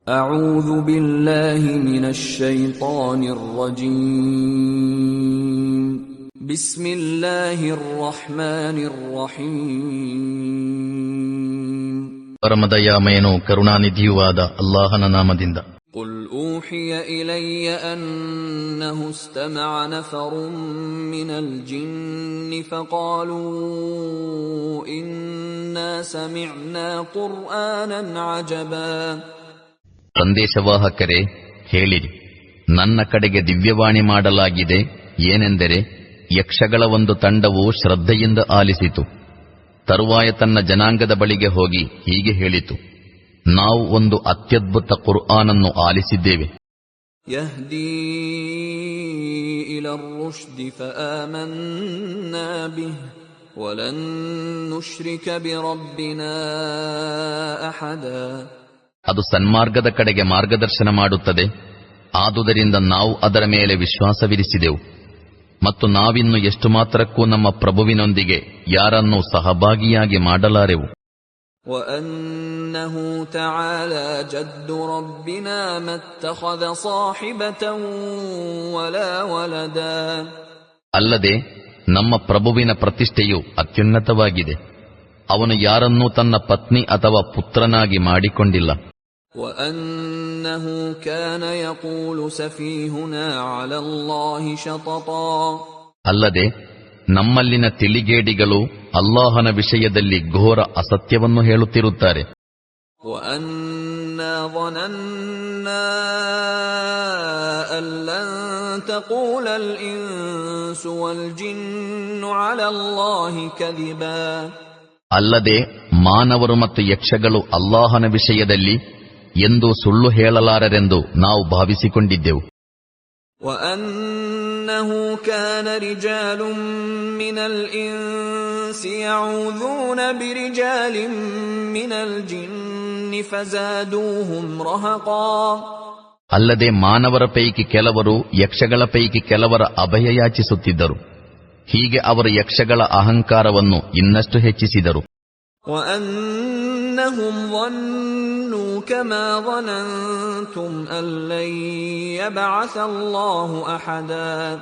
أعوذ بالله من الشيطان الرجيم بسم الله الرحمن الرحيم ಪರಮದಯಾಮಯನೂ ಕರುಣಾನಿಧಿಯೂ ಆದ ಅಲ್ಲಾಹನ ನಾಮದಿಂದ. قل أوحي إلي أنه استمع نفر من الجن فقالوا إنا سمعنا قرآنا عجبا. ಸಂದೇಶವಾಹಕರೇ, ಹೇಳಿರಿ, ನನ್ನ ಕಡೆಗೆ ದಿವ್ಯವಾಣಿ ಮಾಡಲಾಗಿದೆ. ಏನೆಂದರೆ, ಯಕ್ಷಗಳ ಒಂದು ತಂಡವು ಶ್ರದ್ಧೆಯಿಂದ ಆಲಿಸಿತು. ತರುವಾಯ ತನ್ನ ಜನಾಂಗದ ಬಳಿಗೆ ಹೋಗಿ ಹೀಗೆ ಹೇಳಿತು, ನಾವು ಒಂದು ಅತ್ಯದ್ಭುತ ಕುರ್ಆನನ್ನು ಆಲಿಸಿದ್ದೇವೆ. ಯಹ್ದೀ ಇಲರ್ ರುಶ್ದಿ ಫಆಮನ್ನಾ ಬಿಹಿ ವಲನ್ ನುಶ್ರಿಕ ಬಿರಬ್ಬಿನಾ ಅಹದಾ. ಅದು ಸನ್ಮಾರ್ಗದ ಕಡೆಗೆ ಮಾರ್ಗದರ್ಶನ ಮಾಡುತ್ತದೆ. ಆದುದರಿಂದ ನಾವು ಅದರ ಮೇಲೆ ವಿಶ್ವಾಸವಿರಿಸಿದೆವು ಮತ್ತು ನಾವಿನ್ನು ಎಷ್ಟು ಮಾತ್ರಕ್ಕೂ ನಮ್ಮ ಪ್ರಭುವಿನೊಂದಿಗೆ ಯಾರನ್ನೂ ಸಹಭಾಗಿಯಾಗಿ ಮಾಡಲಾರೆವು. وَأَنَّهُ تَعَالَى جَدُّ رَبِّنَا مَا اتَّخَذَ صَاحِبَةً وَلَا وَلَدًا. ಅಲ್ಲದೆ ನಮ್ಮ ಪ್ರಭುವಿನ ಪ್ರತಿಷ್ಠೆಯು ಅತ್ಯುನ್ನತವಾಗಿದೆ. ಅವನು ಯಾರನ್ನೂ ತನ್ನ ಪತ್ನಿ ಅಥವಾ ಪುತ್ರನಾಗಿ ಮಾಡಿಕೊಂಡಿಲ್ಲ. وَأَنَّهُ كَانَ يَقُولُ سَفِيهُنَا عَلَى اللَّهِ شَطَطًا. ಅಲ್ಲದೆ ನಮ್ಮಲ್ಲಿನ ತಿಳಿಗೇಡಿಗಳು ಅಲ್ಲಾಹನ ವಿಷಯದಲ್ಲಿ ಘೋರ ಅಸತ್ಯವನ್ನು ಹೇಳುತ್ತಿರುತ್ತಾರೆ. وَأَنَّا ظَنَنَّا أَن لَّن تَقُولَ الْإِنسُ وَالْجِنُّ عَلَى اللَّهِ كَذِبًا. ಅಲ್ಲದೆ ಮಾನವರು ಮತ್ತು ಯಕ್ಷಗಳು ಅಲ್ಲಾಹನ ವಿಷಯದಲ್ಲಿ ಎಂದೂ ಸುಳ್ಳು ಹೇಳಲಾರರೆಂದು ನಾವು ಭಾವಿಸಿಕೊಂಡಿದ್ದೆವು. وَأَنَّهُ كَانَ رِجَالٌ مِّنَ الْإِنسِ يَعُوذُونَ بِرِجَالٍ مِّنَ الْجِنِّ فَزَادُوهُمْ رَهَقًا. ಅಲ್ಲದೆ ಮಾನವರ ಪೈಕಿ ಕೆಲವರು ಯಕ್ಷಗಳ ಪೈಕಿ ಕೆಲವರ ಅಭಯ ಯಾಚಿಸುತ್ತಿದ್ದರು. ಹೀಗೆ ಅವರು ಯಕ್ಷಗಳ ಅಹಂಕಾರವನ್ನು ಇನ್ನಷ್ಟು ಹೆಚ್ಚಿಸಿದರು. وَأَنَّهُمْ ظَنُّوا كَمَا ظَنَنْتُمْ أَن لَّن يَبْعَثَ اللَّهُ أَحَدًا.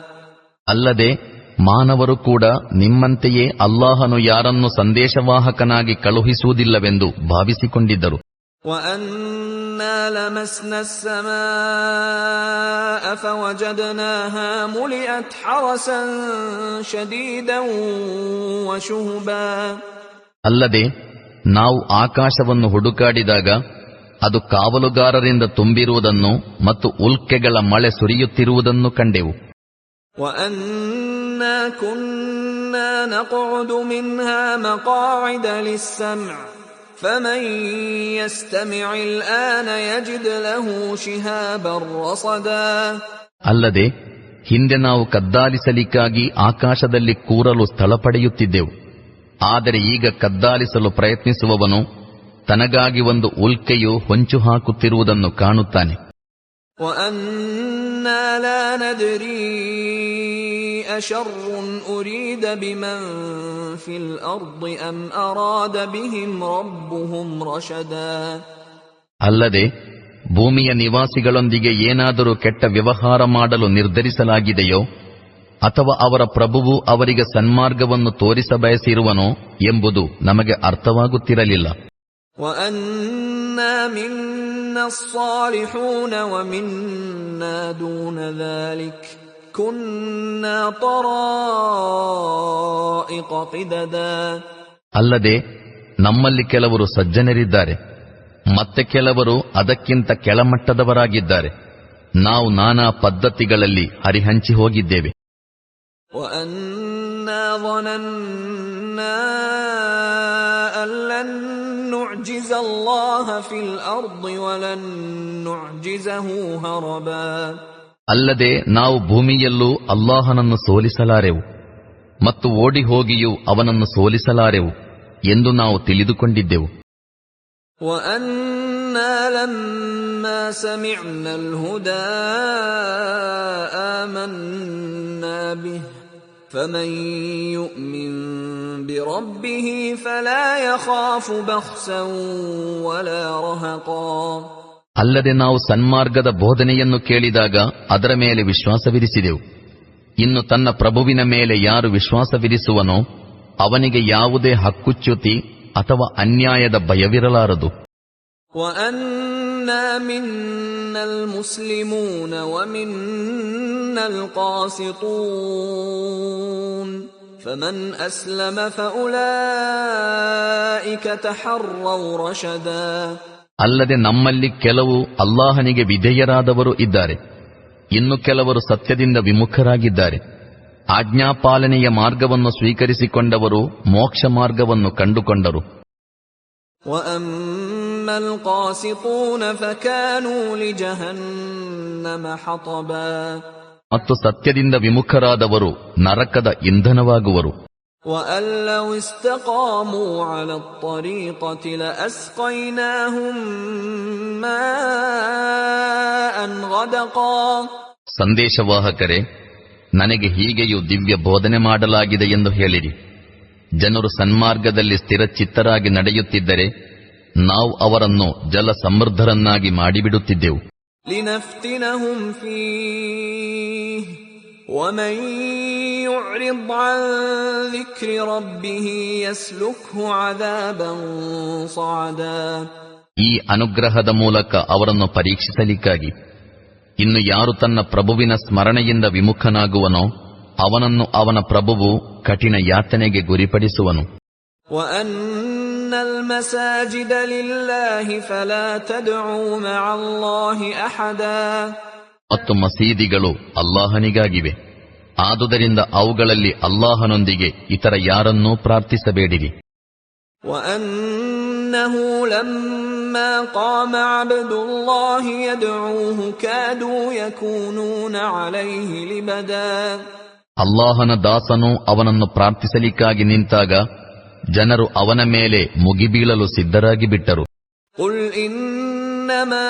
ಅಲ್ಲದೆ ಮಾನವರು ಕೂಡ ನಿಮ್ಮಂತೆಯೇ ಅಲ್ಲಾಹನು ಯಾರನ್ನು ಸಂದೇಶವಾಹಕನಾಗಿ ಕಳುಹಿಸುವುದಿಲ್ಲವೆಂದು ಭಾವಿಸಿಕೊಂಡಿದ್ದರು. وَأَنَّا لَمَسْنَا السَّمَاءَ فَوَجَدْنَاهَا مُلِئَتْ حَرَسًا شَدِيدًا وَشُهُبًا. ಅಲ್ಲದೆ ನಾವು ಆಕಾಶವನ್ನು ಹುಡುಕಾಡಿದಾಗ ಅದು ಕಾವಲುಗಾರರಿಂದ ತುಂಬಿರುವುದನ್ನು ಮತ್ತು ಉಲ್ಕೆಗಳ ಮಳೆ ಸುರಿಯುತ್ತಿರುವುದನ್ನು ಕಂಡೆವು. وَأَنَّا كُنَّا نَقْعُدُ مِنْهَا مَقَاعِدَ لِلسَّمْعِ فَمَن يَسْتَمِعِ الْآنَ يَجِدْ لَهُ شِهَابًا رَّصَدًا. ಅಲ್ಲದೆ ಹಿಂದೆ ನಾವು ಕದ್ದಾಲಿಸಲಿಕ್ಕಾಗಿ ಆಕಾಶದಲ್ಲಿ ಕೂರಲು ಸ್ಥಳ ಪಡೆಯುತ್ತಿದ್ದೆವು. ಆದರೆ ಈಗ ಕದ್ದಾಲಿಸಲು ಪ್ರಯತ್ನಿಸುವವನು ತನಗಾಗಿ ಒಂದು ಉಲ್ಕೆಯು ಹೊಂಚು ಹಾಕುತ್ತಿರುವುದನ್ನು ಕಾಣುತ್ತಾನೆ. وَأَنَّا لَا نَدْرِي أَشَرٌّ أُرِيدَ بِمَن فِي الْأَرْضِ أَمْ أَرَادَ بِهِمْ رَبُّهُمْ رَشَدًا. ಅಲ್ಲದೆ ಭೂಮಿಯ ನಿವಾಸಿಗಳೊಂದಿಗೆ ಏನಾದರೂ ಕೆಟ್ಟ ವ್ಯವಹಾರ ಮಾಡಲು ನಿರ್ಧರಿಸಲಾಗಿದೆಯೋ ಅಥವಾ ಅವರ ಪ್ರಭುವು ಅವರಿಗೆ ಸನ್ಮಾರ್ಗವನ್ನು ತೋರಿಸಬಯಸಿರುವನೋ ಎಂಬುದು ನಮಗೆ ಅರ್ಥವಾಗುತ್ತಿರಲಿಲ್ಲ. وَأَنَّا مِنَّا الصَّالِحُونَ وَمِنَّا دُونَ ذَلِكَ كُنَّا طَرَائِقَ قِدَدًا. ಅಲ್ಲದೆ ನಮ್ಮಲ್ಲಿ ಕೆಲವರು ಸಜ್ಜನರಿದ್ದಾರೆ, ಮತ್ತೆ ಕೆಲವರು ಅದಕ್ಕಿಂತ ಕೆಳಮಟ್ಟದವರಾಗಿದ್ದಾರೆ. ನಾವು ನಾನಾ ಪದ್ಧತಿಗಳಲ್ಲಿ ಹರಿಹಂಚಿ ಹೋಗಿದ್ದೇವೆ. وَأَنَّا ظَنَنَّا أَن لَّن نُّعْجِزَ اللَّهَ فِي الْأَرْضِ وَلَن نُّعْجِزَهُ هَرَبًا. ಅಲ್ಲದೆ ನಾವು ಭೂಮಿಯಲ್ಲೂ ಅಲ್ಲಾಹನನ್ನು ಸೋಲಿಸಲಾರೆವು ಮತ್ತು ಓಡಿ ಹೋಗಿಯೂ ಅವನನ್ನು ಸೋಲಿಸಲಾರೆವು ಎಂದು ನಾವು ತಿಳಿದುಕೊಂಡಿದ್ದೆವು. وَأَنَّا لَمَّا سَمِعْنَا الْهُدَىٰ آمَنَّا بِهِ فَمَن يُؤْمِن بِرَبِّهِ فَلَا يَخَافُ بَخْسًا وَلَا رَهَقًا. ಅಲ್ಲದೆ ನಾವು ಸನ್ಮಾರ್ಗದ ಬೋಧನೆಯನ್ನು ಕೇಳಿದಾಗ ಅದರ ಮೇಲೆ ವಿಶ್ವಾಸವಿರಿಸಿದೆವು. ಇನ್ನು ತನ್ನ ಪ್ರಭುವಿನ ಮೇಲೆ ಯಾರು ವಿಶ್ವಾಸವಿರಿಸುವನೋ ಅವನಿಗೆ ಯಾವುದೇ ಹಕ್ಕುಚ್ಯುತಿ ಅಥವಾ ಅನ್ಯಾಯದ ಭಯವಿರಲಾರದು. وَأَنَّا مِنَّا الْمُسْلِمُونَ وَمِنَّا الْقَاسِطُونَ فَمَنْ أَسْلَمَ فَأُولَئِكَ تَحَرَّوْا رَشَدًا. ಅಲ್ಲದೆ ನಮ್ಮಲ್ಲಿ ಕೆಲವು ಅಲ್ಲಾಹನಿಗೆ ವಿಧೇಯರಾದವರು ಇದ್ದಾರೆ, ಇನ್ನು ಕೆಲವರು ಸತ್ಯದಿಂದ ವಿಮುಖರಾಗಿದ್ದಾರೆ. ಆಜ್ಞಾಪಾಲನೆಯ ಮಾರ್ಗವನ್ನು ಸ್ವೀಕರಿಸಿಕೊಂಡವರು ಮೋಕ್ಷ ಮಾರ್ಗವನ್ನು ಕಂಡುಕೊಂಡರು. وَأَمَّا الْقَاسِطُونَ فَكَانُوا لِجَهَنَّمَ حَطَبًا. ಮತ್ತು ಸತ್ಯದಿಂದ ವಿಮುಖರಾದವರು ನರಕದ ಇಂಧನವಾಗುವರು. وَأَن لَّوْ اسْتَقَامُوا عَلَى الطَّرِيقَةِ لَأَسْقَيْنَاهُم مَّاءً غَدَقًا. ಸಂದೇಶವಾಹಕರೇ, ನನಗೆ ಹೀಗೆಯೂ ದಿವ್ಯ ಬೋಧನೆ ಮಾಡಲಾಗಿದೆ ಎಂದು ಹೇಳಿರಿ. ಜನರು ಸನ್ಮಾರ್ಗದಲ್ಲಿ ಸ್ಥಿರಚಿತ್ತರಾಗಿ ನಡೆಯುತ್ತಿದ್ದರೆ ನಾವು ಅವರನ್ನು ಜಲ ಸಮೃದ್ಧರನ್ನಾಗಿ ಮಾಡಿಬಿಡುತ್ತಿದ್ದೆವು. لِنَفْتِنَهُمْ فِيهِ وَمَن يُعْرِضْ عَن ذِكْرِ رَبِّهِ يَسْلُكْهُ عَذَابًا صَعَدًا. ಈ ಅನುಗ್ರಹದ ಮೂಲಕ ಅವರನ್ನು ಪರೀಕ್ಷಿಸಲಿಕ್ಕಾಗಿ. ಇನ್ನು ಯಾರು ತನ್ನ ಪ್ರಭುವಿನ ಸ್ಮರಣೆಯಿಂದ ವಿಮುಖನಾಗುವನೋ ಅವನನ್ನು ಅವನ ಪ್ರಭುವು ಕಠಿಣ ಯಾತನೆಗೆ ಗುರಿಪಡಿಸುವನು. وَأَنَّ الْمَسَاجِدَ لِلَّهِ فَلَا تَدْعُوا مَعَ اللَّهِ أَحَدًا. ಮತ್ತು ಮಸೀದಿಗಳು ಅಲ್ಲಾಹನಿಗಾಗಿವೆ, ಆದುದರಿಂದ ಅವುಗಳಲ್ಲಿ ಅಲ್ಲಾಹನೊಂದಿಗೆ ಇತರ ಯಾರನ್ನೂ ಪ್ರಾರ್ಥಿಸಬೇಡಿರಿ. وَأَنَّهُ لَمَّا قَامَ عَبْدُ اللَّهِ يَدْعُوهُ كَادُوا يَكُونُونَ عَلَيْهِ لِبَدًا. ಅಲ್ಲಾಹನ ದಾಸನು ಅವನನ್ನು ಪ್ರಾರ್ಥಿಸಲಿಕ್ಕಾಗಿ ನಿಂತಾಗ ಜನರು ಅವನ ಮೇಲೆ ಮುಗಿಬೀಳಲು ಸಿದ್ಧರಾಗಿ ಬಿಟ್ಟರು. قُلْ إِنَّمَا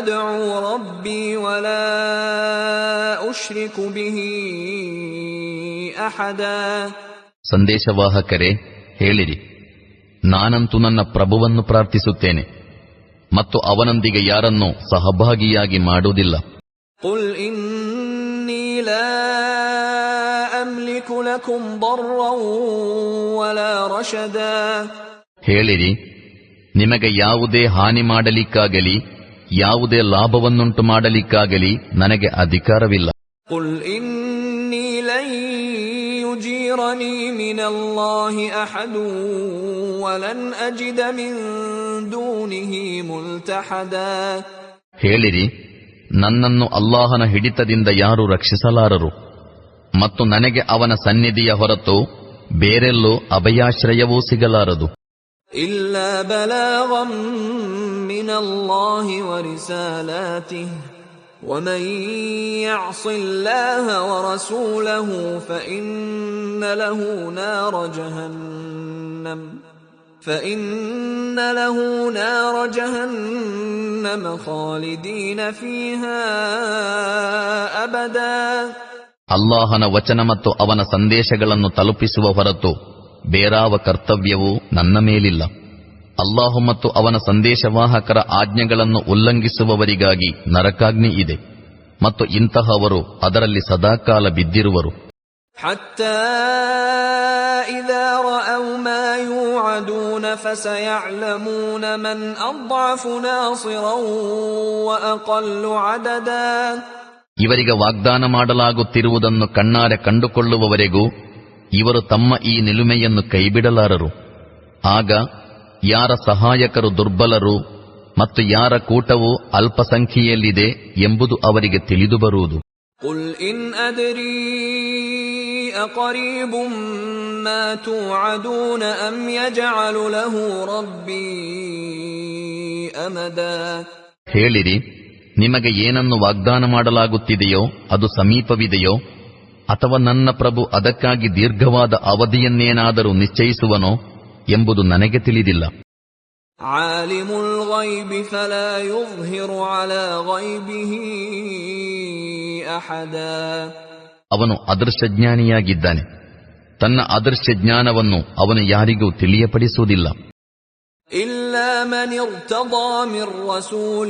أَدْعُو رَبِّي وَلَا أُشْرِكُ بِهِ أَحَدًا. ಸಂದೇಶವಾಹಕರೇ, ಹೇಳಿರಿ, ನಾನಂತೂ ನನ್ನ ಪ್ರಭುವನ್ನು ಪ್ರಾರ್ಥಿಸುತ್ತೇನೆ ಮತ್ತು ಅವನೊಂದಿಗೆ ಯಾರನ್ನೂ ಸಹಭಾಗಿಯಾಗಿ ಮಾಡುವುದಿಲ್ಲ. قُلْ إِنِّي لَا أَمْلِكُ لَكُمْ ضَرًّا وَلَا رَشَدًا. ಹೇಳಿರಿ, ನಿಮಗೆ ಯಾವುದೇ ಹಾನಿ ಮಾಡಲಿಕ್ಕಾಗಲಿ ಯಾವುದೇ ಲಾಭವನ್ನುಂಟು ಮಾಡಲಿಕ್ಕಾಗಲಿ ನನಗೆ ಅಧಿಕಾರವಿಲ್ಲ. قُلْ إِنِّي لَن يُجِيرَنِي مِنَ اللَّهِ أَحَدٌ وَلَنْ أَجِدَ مِن دُونِهِ مُلْتَحَدًا. ಹೇಳಿರಿ, ನನ್ನನ್ನು ಅಲ್ಲಾಹನ ಹಿಡಿತದಿಂದ ಯಾರೂ ರಕ್ಷಿಸಲಾರರು ಮತ್ತು ನನಗೆ ಅವನ ಸನ್ನಿಧಿಯ ಹೊರತು ಬೇರೆಲ್ಲೂ ಅಭಯಾಶ್ರಯವೂ ಸಿಗಲಾರದು. إِلَّا بَلَاغًا مِّنَ اللَّهِ وَرِسَالَاتِهِ وَمَن يَعْصِ اللَّهَ وَرَسُولَهُ فَإِنَّ لَهُ نَارَ جَهَنَّمَ خَالِدِينَ فِيهَا أَبَدًا. ಅಲ್ಲಾಹನ ವಚನ ಮತ್ತು ಅವನ ಸಂದೇಶಗಳನ್ನು ತಲುಪಿಸುವ ಹೊರತು ಬೇರಾವ ಕರ್ತವ್ಯವೂ ನನ್ನ ಮೇಲಿಲ್ಲ. ಅಲ್ಲಾಹು ಮತ್ತು ಅವನ ಸಂದೇಶವಾಹಕರ ಆಜ್ಞೆಗಳನ್ನು ಉಲ್ಲಂಘಿಸುವವರಿಗಾಗಿ ನರಕಾಗ್ನಿ ಇದೆ ಮತ್ತು ಇಂತಹವರು ಅದರಲ್ಲಿ ಸದಾಕಾಲ ಬಿದ್ದಿರುವರು. حَتَّى إِذَا رَأَوْا مَا يُوعَدُونَ فَسَيَعْلَمُونَ مَنْ أَضْعَفُ نَاصِرًا وَأَقَلُّ عَدَدًا. ಇವರಿಗೆ ವಾಗ್ದಾನ ಮಾಡಲಾಗುತ್ತಿರುವುದನ್ನು ಕಣ್ಣಾರೆ ಕಂಡುಕೊಳ್ಳುವವರೆಗೂ ಇವರು ತಮ್ಮ ಈ ನಿಲುಮೆಯನ್ನು ಕೈಬಿಡಲಾರರು. ಆಗ ಯಾರ ಸಹಾಯಕರು ದುರ್ಬಲರು ಮತ್ತು ಯಾರ ಕೂಟವು ಅಲ್ಪಸಂಖ್ಯೆಯಲ್ಲಿದೆ ಎಂಬುದು ಅವರಿಗೆ ತಿಳಿದು ಬರುವುದು. قُلْ إِنْ أَدْرِي أَقَرِيبٌ مَّا تُوعَدُونَ أَمْ يَجْعَلُ لَهُ رَبِّي أَمَدًا. ಹೇಳಿರಿ, ನಿಮಗೆ ಏನನ್ನು ವಾಗ್ದಾನ ಮಾಡಲಾಗುತ್ತಿದೆಯೋ ಅದು ಸಮೀಪವಿದೆಯೋ ಅಥವಾ ನನ್ನ ಪ್ರಭು ಅದಕ್ಕಾಗಿ ದೀರ್ಘವಾದ ಅವಧಿಯನ್ನೇನಾದರೂ ನಿಶ್ಚಯಿಸುವನೋ ಎಂಬುದು ನನಗೆ ತಿಳಿದಿಲ್ಲ. عَالِمُ الْغَيْبِ فَلَا يُظْهِرُ عَلَى غَيْبِهِ أَحَدًا. ಅವನು ಅದೃಶ್ಯಜ್ಞಾನಿಯಾಗಿದ್ದಾನೆ, ತನ್ನ ಅದೃಶ್ಯ ಜ್ಞಾನವನ್ನು ಅವನು ಯಾರಿಗೂ ತಿಳಿಯಪಡಿಸುವುದಿಲ್ಲ. إلا من ارتضى من رسول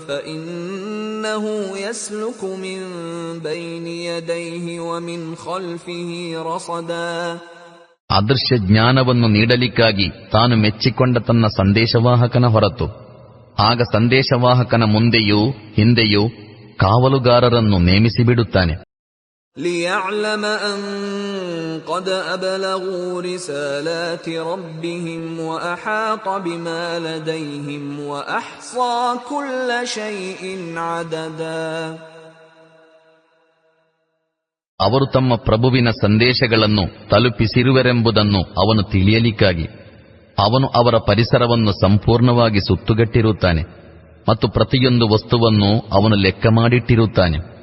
فإنه يسلك من بين يديه ومن خلفه رصدا. ಅದೃಶ್ಯ ಜ್ಞಾನವನ್ನು ನೀಡಲಿಕ್ಕಾಗಿ ತಾನು ಮೆಚ್ಚಿಕೊಂಡ ತನ್ನ ಸಂದೇಶವಾಹಕನ ಹೊರತು ಆಗ ಸಂದೇಶವಾಹಕನ ಮುಂದೆಯೂ ಹಿಂದೆಯೂ ಕಾವಲುಗಾರರನ್ನು ನೇಮಿಸಿಬಿಡುತ್ತಾನೆ. لِيَعْلَمَ أَن قَدْ أَبْلَغُوا رِسَالَاتِ رَبِّهِمْ وَأَحَاطَ بِمَا لَدَيْهِمْ وَأَحْصَى كُلَّ شَيْءٍ عَدَدًا. ಅವರು ತಮ್ಮ ಪ್ರಭುವಿನ ಸಂದೇಶಗಳನ್ನು ತಲುಪಿಸಿರುವರೆಂಬುದನ್ನು ಅವನು ತಿಳಿಯಲಿಕ್ಕಾಗಿ ಅವನು ಅವರ ಪರಿಸರವನ್ನು ಸಂಪೂರ್ಣವಾಗಿ ಸುತ್ತುಗಟ್ಟಿರುತ್ತಾನೆ ಮತ್ತು ಪ್ರತಿಯೊಂದು ವಸ್ತುವನ್ನು ಅವನು ಲೆಕ್ಕ ಮಾಡಿಟ್ಟಿರುತ್ತಾನೆ.